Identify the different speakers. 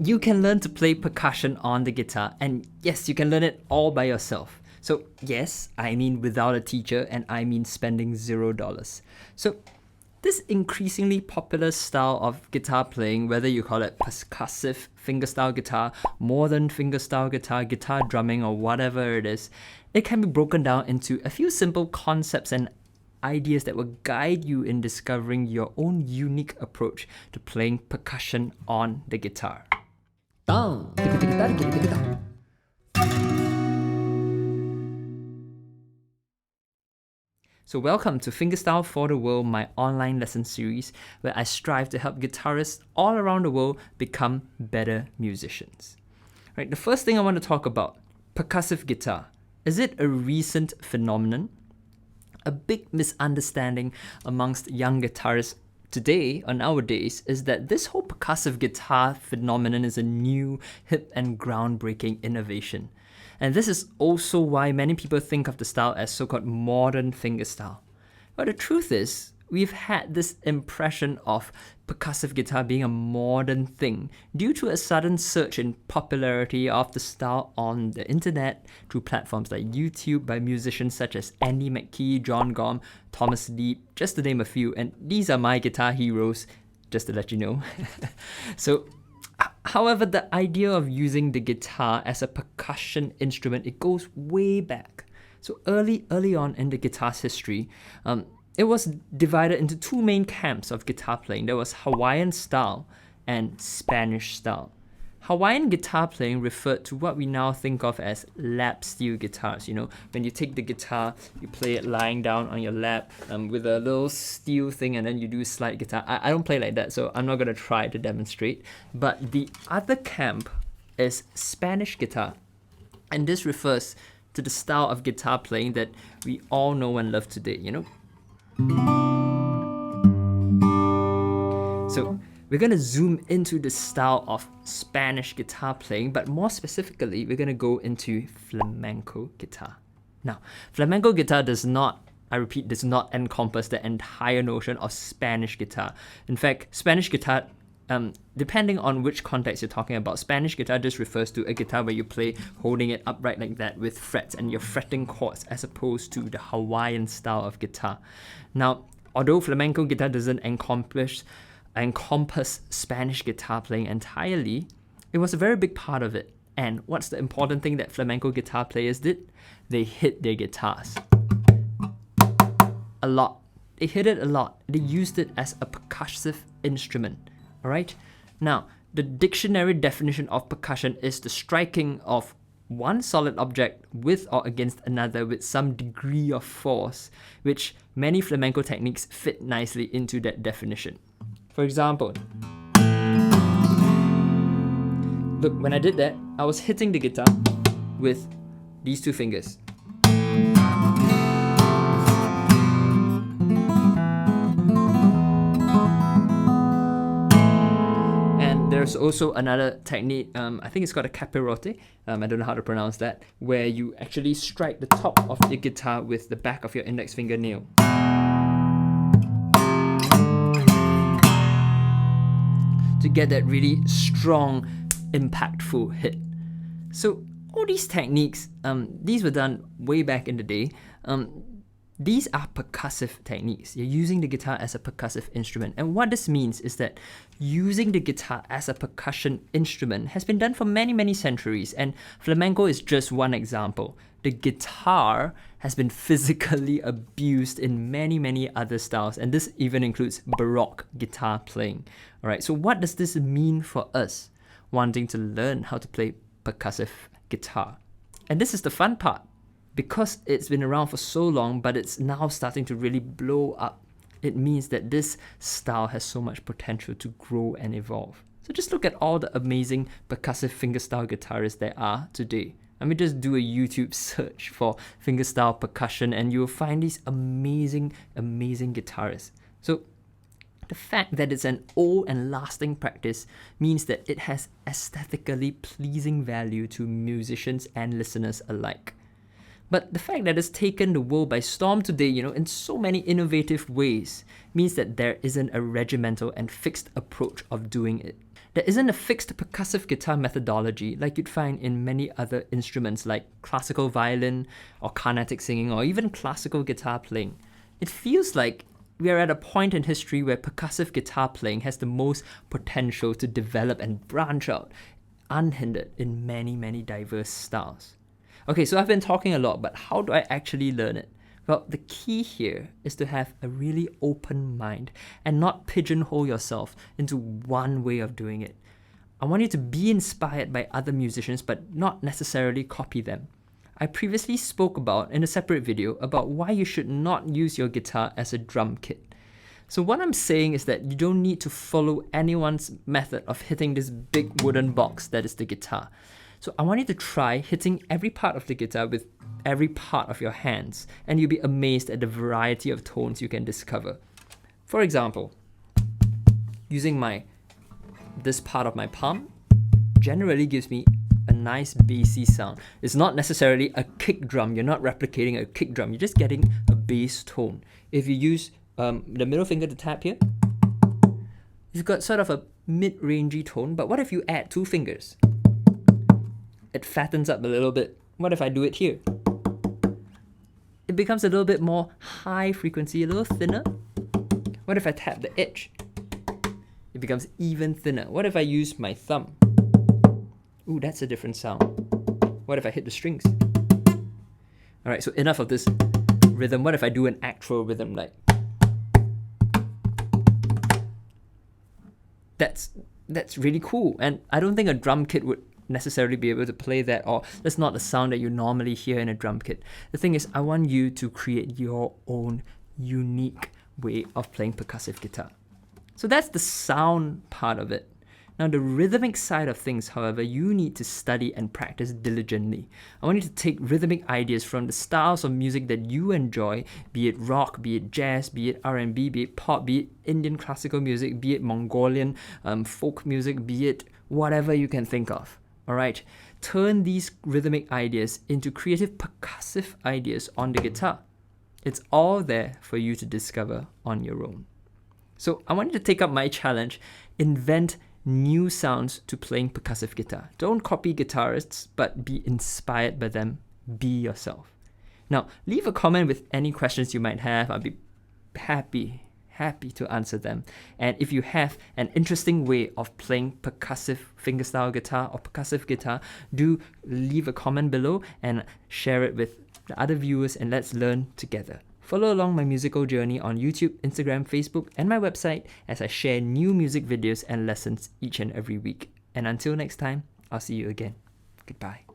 Speaker 1: you can learn to play percussion on the guitar, and yes, you can learn it all by yourself. So yes, I mean without a teacher, and I mean spending $0. So this increasingly popular style of guitar playing, whether you call it percussive fingerstyle guitar, modern fingerstyle guitar, guitar drumming, or whatever it is, it can be broken down into a few simple concepts and ideas that will guide you in discovering your own unique approach to playing percussion on the guitar. So welcome to Fingerstyle For The World, my online lesson series, where I strive to help guitarists all around the world become better musicians. Right, the first thing I want to talk about, percussive guitar. Is it a recent phenomenon? A big misunderstanding amongst young guitarists today or nowadays is that this whole percussive guitar phenomenon is a new, hip and groundbreaking innovation. And this is also why many people think of the style as so-called modern fingerstyle. But the truth is, we've had this impression of percussive guitar being a modern thing due to a sudden surge in popularity of the style on the internet through platforms like YouTube by musicians such as Andy McKee, John Gom, Thomas Leap, just to name a few. And these are my guitar heroes, just to let you know. However, the idea of using the guitar as a percussion instrument, it goes way back. So early on in the guitar's history, it was divided into two main camps of guitar playing. There was Hawaiian style and Spanish style. Hawaiian guitar playing referred to what we now think of as lap steel guitars. You know, when you take the guitar, you play it lying down on your lap with a little steel thing, and then you do slide guitar. I don't play like that, so I'm not going to try to demonstrate. But the other camp is Spanish guitar. And this refers to the style of guitar playing that we all know and love today, you know. So we're going to zoom into the style of Spanish guitar playing, but more specifically, we're going to go into flamenco guitar. Now, flamenco guitar does not encompass the entire notion of Spanish guitar. In fact, Spanish guitar, depending on which context you're talking about, Spanish guitar just refers to a guitar where you play holding it upright like that with frets and you're fretting chords, as opposed to the Hawaiian style of guitar. Now, although flamenco guitar doesn't encompass Spanish guitar playing entirely, it was a very big part of it. And what's the important thing that flamenco guitar players did? They hit their guitars a lot. They hit it a lot. They used it as a percussive instrument. Alright? Now, the dictionary definition of percussion is the striking of one solid object with or against another with some degree of force, which many flamenco techniques fit nicely into that definition. For example, look, when I did that, I was hitting the guitar with these two fingers. And there's also another technique, I think it's called a capirote, I don't know how to pronounce that, where you actually strike the top of the guitar with the back of your index fingernail. To get that really strong, impactful hit. So all these techniques, these were done way back in the day. These are percussive techniques. You're using the guitar as a percussive instrument. And what this means is that using the guitar as a percussion instrument has been done for many, many centuries. And flamenco is just one example. The guitar has been physically abused in many, many other styles. And this even includes Baroque guitar playing. Alright, so what does this mean for us wanting to learn how to play percussive guitar? And this is the fun part. Because it's been around for so long, but it's now starting to really blow up, it means that this style has so much potential to grow and evolve. So just look at all the amazing percussive fingerstyle guitarists there are today. I mean, just do a YouTube search for fingerstyle percussion and you'll find these amazing, amazing guitarists. So the fact that it's an old and lasting practice means that it has aesthetically pleasing value to musicians and listeners alike. But the fact that it's taken the world by storm today, you know, in so many innovative ways, means that there isn't a regimental and fixed approach of doing it. There isn't a fixed percussive guitar methodology like you'd find in many other instruments like classical violin or Carnatic singing or even classical guitar playing. It feels like we are at a point in history where percussive guitar playing has the most potential to develop and branch out unhindered in many, many diverse styles. Okay, so I've been talking a lot, but how do I actually learn it? Well, the key here is to have a really open mind and not pigeonhole yourself into one way of doing it. I want you to be inspired by other musicians, but not necessarily copy them. I previously spoke about in a separate video about why you should not use your guitar as a drum kit. So what I'm saying is that you don't need to follow anyone's method of hitting this big wooden box that is the guitar. So I want you to try hitting every part of the guitar with every part of your hands, and you'll be amazed at the variety of tones you can discover. For example, using this part of my palm generally gives me a nice bassy sound. It's not necessarily a kick drum. You're not replicating a kick drum. You're just getting a bass tone. If you use the middle finger to tap here, you've got sort of a mid-rangey tone. But what if you add 2 fingers? It fattens up a little bit. What if I do it here? It becomes a little bit more high frequency, a little thinner. What if I tap the edge? It becomes even thinner. What if I use my thumb? Ooh, that's a different sound. What if I hit the strings? Alright, so enough of this rhythm. What if I do an actual rhythm like... That's really cool. And I don't think a drum kit would necessarily be able to play that, or that's not the sound that you normally hear in a drum kit. The thing is, I want you to create your own unique way of playing percussive guitar. So that's the sound part of it. Now the rhythmic side of things, however, you need to study and practice diligently. I want you to take rhythmic ideas from the styles of music that you enjoy, be it rock, be it jazz, be it R&B, be it pop, be it Indian classical music, be it Mongolian folk music, be it whatever you can think of. Alright, turn these rhythmic ideas into creative percussive ideas on the guitar. It's all there for you to discover on your own. So I want you to take up my challenge, invent new sounds to playing percussive guitar. Don't copy guitarists, but be inspired by them. Be yourself. Now, leave a comment with any questions you might have. I'll be happy to answer them. And if you have an interesting way of playing percussive fingerstyle guitar or percussive guitar, do leave a comment below and share it with the other viewers, and let's learn together. Follow along my musical journey on YouTube, Instagram, Facebook, and my website as I share new music videos and lessons each and every week. And until next time, I'll see you again. Goodbye.